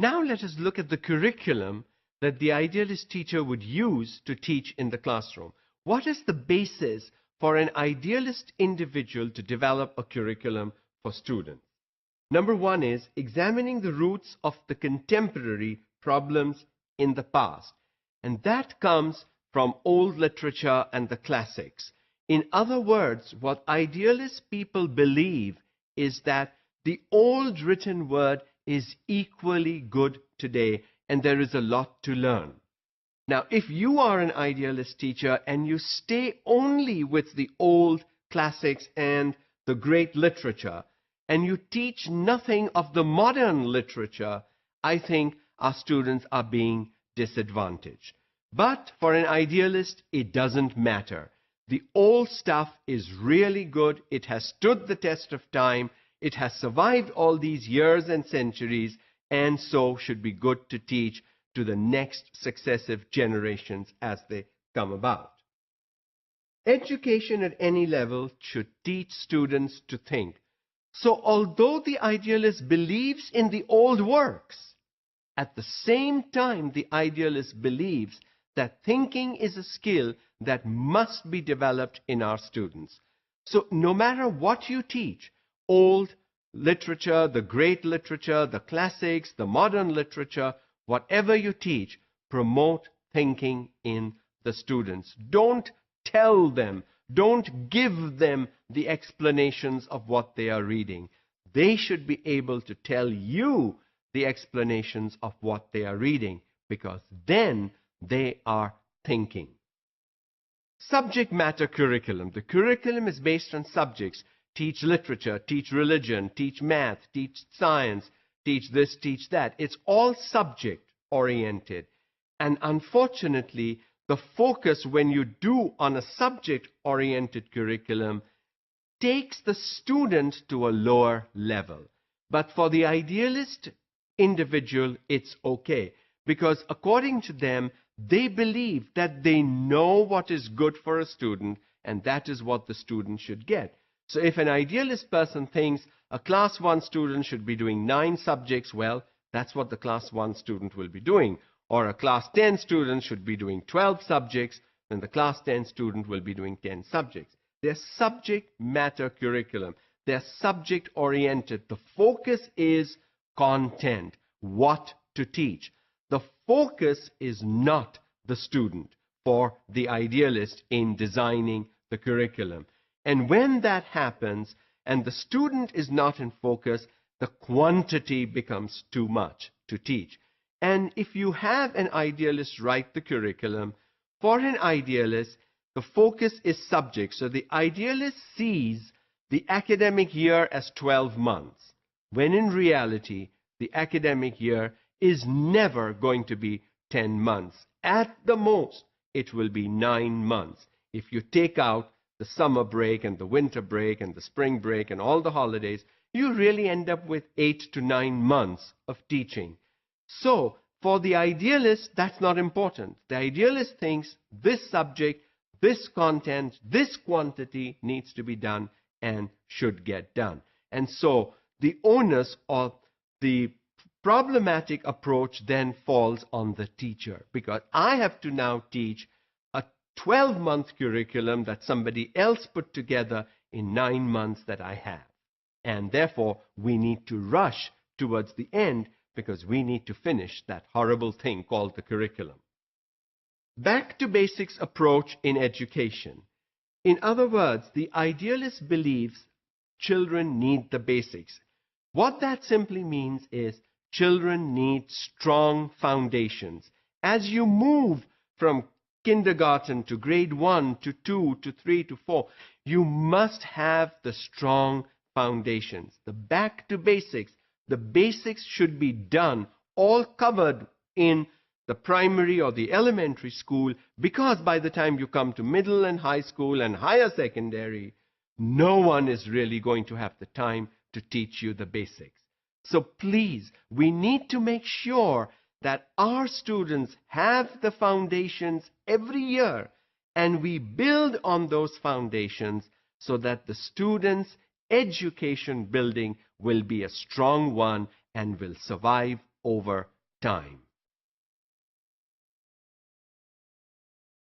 Now let us look at the curriculum that the idealist teacher would use to teach in the classroom. What is the basis for an idealist individual to develop a curriculum for students? Number one is examining the roots of the contemporary problems in the past. And that comes from old literature and the classics. In other words, what idealist people believe is that the old written word is equally good today, and there is a lot to learn. Now, if you are an idealist teacher and you stay only with the old classics and the great literature, and you teach nothing of the modern literature, I think our students are being disadvantaged. But for an idealist, it doesn't matter. The old stuff is really good. It has stood the test of time. It has survived all these years and centuries, and so should be good to teach to the next successive generations as they come about. Education at any level should teach students to think. So although the idealist believes in the old works, at the same time the idealist believes that thinking is a skill that must be developed in our students. So no matter what you teach, old literature, the great literature, the classics, the modern literature, whatever you teach, promote thinking in the students. Don't tell them, don't give them the explanations of what they are reading. They should be able to tell you the explanations of what they are reading, because then they are thinking. Subject matter curriculum. The curriculum is based on subjects. Teach literature, teach religion, teach math, teach science, teach this, teach that. It's all subject oriented. And unfortunately, the focus when you do on a subject oriented curriculum takes the student to a lower level. But for the idealist individual, it's okay, because according to them, they believe that they know what is good for a student, and that is what the student should get. So if an idealist person thinks a class 1 student should be doing 9 subjects, well, that's what the class 1 student will be doing. Or a class 10 student should be doing 12 subjects, then the class 10 student will be doing 10 subjects. They're subject matter curriculum. They're subject oriented. The focus is content, what to teach. The focus is not the student for the idealist in designing the curriculum. And when that happens and the student is not in focus, the quantity becomes too much to teach. And if you have an idealist write the curriculum, for an idealist, the focus is subject. So the idealist sees the academic year as 12 months, when in reality, the academic year is never going to be 10 months. At the most, it will be 9 months. If you take out the summer break and the winter break and the spring break and all the holidays, you really end up with 8 to 9 months of teaching. So, for the idealist, that's not important. The idealist thinks this subject, this content, this quantity needs to be done and should get done. And so, the onus of the problematic approach then falls on the teacher, because I have to now teach a 12-month curriculum that somebody else put together in 9 months that I have. And therefore, we need to rush towards the end because we need to finish that horrible thing called the curriculum. Back to basics approach in education. In other words, the idealist believes children need the basics. What that simply means is children need strong foundations. As you move from kindergarten to grade 1 to 2 to 3 to 4, you must have the strong foundations. The back to basics. The basics should be done, all covered in the primary or the elementary school, because by the time you come to middle and high school and higher secondary, no one is really going to have the time to teach you the basics. So please, we need to make sure that our students have the foundations every year, and we build on those foundations so that the students' education building will be a strong one and will survive over time.